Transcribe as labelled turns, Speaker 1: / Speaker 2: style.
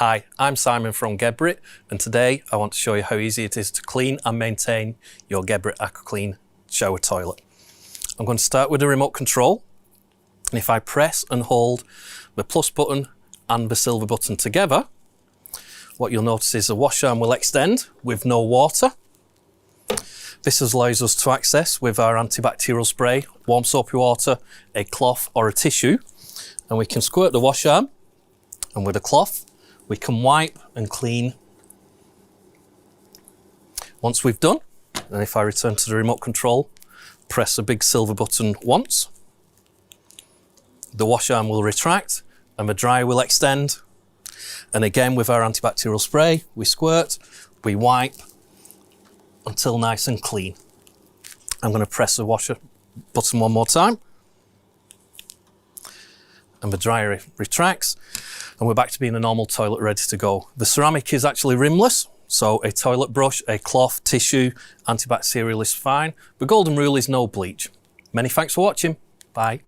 Speaker 1: Hi, I'm Simon from Geberit, and today I want to show you how easy it is to clean and maintain your Geberit AquaClean shower toilet. I'm going to start with the remote control, and if I press and hold the plus button and the silver button together, what you'll notice is the wash arm will extend with no water. This allows us to access with our antibacterial spray, warm soapy water, a cloth or a tissue, and we can squirt the wash arm, and with a cloth we can wipe and clean. Once we've done, and if I return to the remote control, press the big silver button once, the wash arm will retract and the dryer will extend. And again, with our antibacterial spray, we squirt, we wipe until nice and clean. I'm going to press the washer button one more time, and the dryer retracts, and we're back to being a normal toilet ready to go. The ceramic is actually rimless, so a toilet brush, a cloth, tissue, antibacterial is fine. The golden rule is no bleach. Many thanks for watching. Bye.